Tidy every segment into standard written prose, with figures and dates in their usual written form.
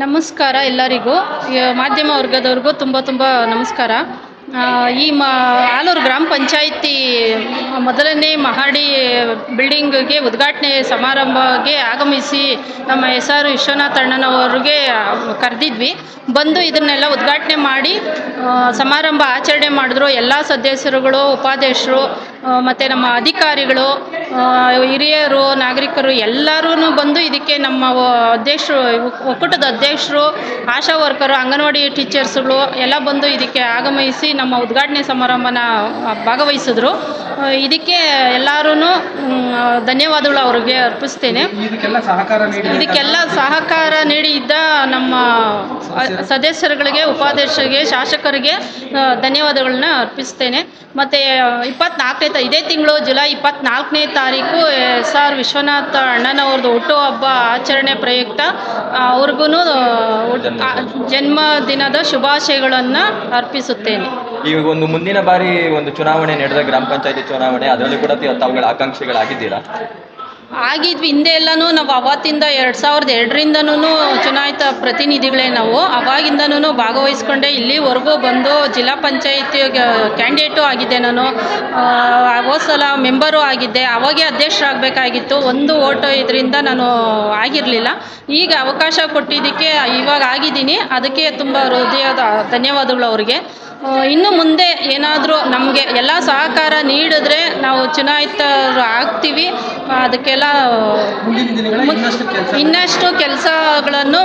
ನಮಸ್ಕಾರ ಎಲ್ಲರಿಗೂ. ಮಾಧ್ಯಮ ವರ್ಗದವ್ರಿಗೂ ತುಂಬ ನಮಸ್ಕಾರ. ಆಲೂರು ಗ್ರಾಮ ಪಂಚಾಯಿತಿ ಮೊದಲನೇ ಮಹಡಿ ಬಿಲ್ಡಿಂಗ್ಗೆ ಉದ್ಘಾಟನೆ ಸಮಾರಂಭಕ್ಕೆ ಆಗಮಿಸಿ ನಮ್ಮ SR ವಿಶ್ವನಾಥ್ ಅಣ್ಣನವರಿಗೆ ಕರೆದಿದ್ವಿ. ಬಂದು ಇದನ್ನೆಲ್ಲ ಉದ್ಘಾಟನೆ ಮಾಡಿ ಸಮಾರಂಭ ಆಚರಣೆ ಮಾಡಿದ್ರು. ಎಲ್ಲ ಸದಸ್ಯರುಗಳು, ಉಪಾಧ್ಯಕ್ಷರು ಮತ್ತು ನಮ್ಮ ಅಧಿಕಾರಿಗಳು, ಹಿರಿಯರು, ನಾಗರಿಕರು ಎಲ್ಲರೂ ಬಂದು ಇದಕ್ಕೆ ನಮ್ಮ ಅಧ್ಯಕ್ಷರು, ಒಕ್ಕೂಟದ ಅಧ್ಯಕ್ಷರು, ಆಶಾ ವರ್ಕರು, ಅಂಗನವಾಡಿ ಟೀಚರ್ಸ್ಗಳು ಎಲ್ಲ ಬಂದು ಇದಕ್ಕೆ ಆಗಮಿಸಿ ನಮ್ಮ ಉದ್ಘಾಟನೆ ಸಮಾರಂಭನ ಭಾಗವಹಿಸಿದ್ರು. ಇದಕ್ಕೆ ಎಲ್ಲರೂ ಧನ್ಯವಾದಗಳು ಅವರಿಗೆ ಅರ್ಪಿಸ್ತೇನೆ. ಇದಕ್ಕೆಲ್ಲ ಸಹಕಾರ ನೀಡಿದ್ದ ನಮ್ಮ ಸದಸ್ಯರುಗಳಿಗೆ, ಉಪಾಧ್ಯಕ್ಷರಿಗೆ, ಶಾಸಕರಿಗೆ ಧನ್ಯವಾದಗಳನ್ನ ಅರ್ಪಿಸ್ತೇನೆ. ಮತ್ತು ಇದೇ ತಿಂಗಳು ಜುಲೈ 24ನೇ ತಾರೀಕು SR ವಿಶ್ವನಾಥ್ ಅಣ್ಣನವ್ರದ್ದು ಹುಟ್ಟುಹಬ್ಬ ಆಚರಣೆ ಪ್ರಯುಕ್ತ ಅವ್ರಿಗೂ ಜನ್ಮದಿನದ ಶುಭಾಶಯಗಳನ್ನು ಅರ್ಪಿಸುತ್ತೇನೆ. ಈಗ ಮುಂದಿನ ಬಾರಿ ಚುನಾವಣೆ ನಡೆದ ಗ್ರಾಮ ಪಂಚಾಯತಿ ಚುನಾವಣೆ, ಅದರಲ್ಲಿ ಕೂಡ ತಾವುಗಳ ಆಕಾಂಕ್ಷಿಗಳಾಗಿದ್ದೀರಾ? ಆಗಿದ್ವಿ. ಹಿಂದೆ ಎಲ್ಲನೂ ನಾವು ಅವತ್ತಿಂದ 2002ರಿಂದನೂ ಚುನಾಯಿತ ಪ್ರತಿನಿಧಿಗಳೇ. ನಾವು ಅವಾಗಿಂದನೂ ಭಾಗವಹಿಸ್ಕೊಂಡೆ ಇಲ್ಲಿವರೆಗೂ ಬಂದು ಜಿಲ್ಲಾ ಪಂಚಾಯಿತಿ ಕ್ಯಾಂಡಿಡೇಟು ಆಗಿದ್ದೆ. ನಾನು ಹೋದ ಸಲ ಮೆಂಬರು ಆಗಿದ್ದೆ. ಅವಾಗೇ ಅಧ್ಯಕ್ಷರಾಗಬೇಕಾಗಿತ್ತು. ಒಂದು ಓಟು ಇದರಿಂದ ನಾನು ಆಗಿರಲಿಲ್ಲ. ಈಗ ಅವಕಾಶ ಕೊಟ್ಟಿದ್ದಕ್ಕೆ ಇವಾಗ ಆಗಿದ್ದೀನಿ. ಅದಕ್ಕೆ ತುಂಬ ಹೃದಯದ ಧನ್ಯವಾದಗಳು ಅವರಿಗೆ. ಇನ್ನು ಮುಂದೆ ಏನಾದರೂ ನಮಗೆ ಎಲ್ಲ ಸಹಕಾರ ನೀಡಿದ್ರೆ ನಾವು ಚುನಾಯಿತರು ಆಗ್ತೀವಿ. ಅದಕ್ಕೆಲ್ಲ ಇನ್ನಷ್ಟು ಕೆಲಸಗಳನ್ನು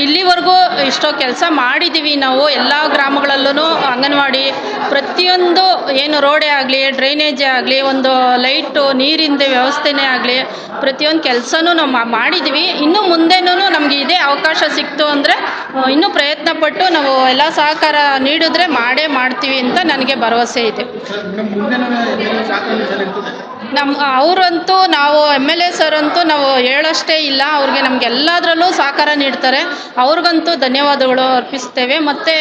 ಇಲ್ಲಿವರೆಗೂ ಇಷ್ಟೋ ಕೆಲಸ ಮಾಡಿದ್ದೀವಿ ನಾವು. ಎಲ್ಲ ಗ್ರಾಮಗಳಲ್ಲೂ ಅಂಗನವಾಡಿ ಪ್ರತಿಯೊಂದು ಏನು ರೋಡೇ ಆಗಲಿ, ಡ್ರೈನೇಜೇ ಆಗಲಿ, ಒಂದು ಲೈಟು, ನೀರಿನ ವ್ಯವಸ್ಥೆನೇ ಆಗಲಿ, ಪ್ರತಿಯೊಂದು ಕೆಲಸನೂ ನಾವು ಮಾಡಿದ್ದೀವಿ. ಇನ್ನು ಮುಂದೆನೂ ನಮಗೆ ಇದೇ ಅವಕಾಶ ಸಿಕ್ತು ಅಂದರೆ ಇನ್ನೂ ಪ್ರಯತ್ನಪಟ್ಟು ನಾವು ಎಲ್ಲ ಸಹಕಾರ ನೀಡಿದ್ರೆ ಮಾಡ್ತೀವಿ ಅಂತ ನನಗೆ ಭರವಸೆ ಇದೆ. ಅವರಂತೂ ನಾವು MLA ಸರ್ ಅಂತೂ ನಾವು ಹೇಳೋಷ್ಟೇ ಇಲ್ಲ. ಅವ್ರಿಗೆ ನಮಗೆಲ್ಲದರಲ್ಲೂ ಸಹಕಾರ ನೀಡ್ತಾರೆ. ಅವ್ರಿಗಂತೂ ಧನ್ಯವಾದಗಳು ಅರ್ಪಿಸ್ತೇವೆ. ಮತ್ತು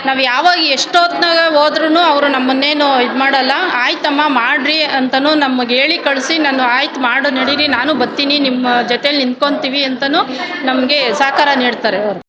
ನಾವು ಯಾವಾಗ ಎಷ್ಟೊತ್ತಿನಾಗ ಹೋದ್ರೂ ಅವರು ನಮ್ಮನ್ನೇನು ಇದು ಮಾಡಲ್ಲ. ಆಯ್ತಮ್ಮ ಮಾಡಿರಿ ಅಂತಲೂ ನಮಗೆ ಹೇಳಿ ಕಳಿಸಿ, ನಾನು ಆಯ್ತು ಮಾಡು ನಡೀರಿ, ನಾನು ಬರ್ತೀನಿ, ನಿಮ್ಮ ಜೊತೇಲಿ ನಿಂತ್ಕೊತೀವಿ ಅಂತಲೂ ನಮಗೆ ಸಹಕಾರ ನೀಡ್ತಾರೆ ಅವರು.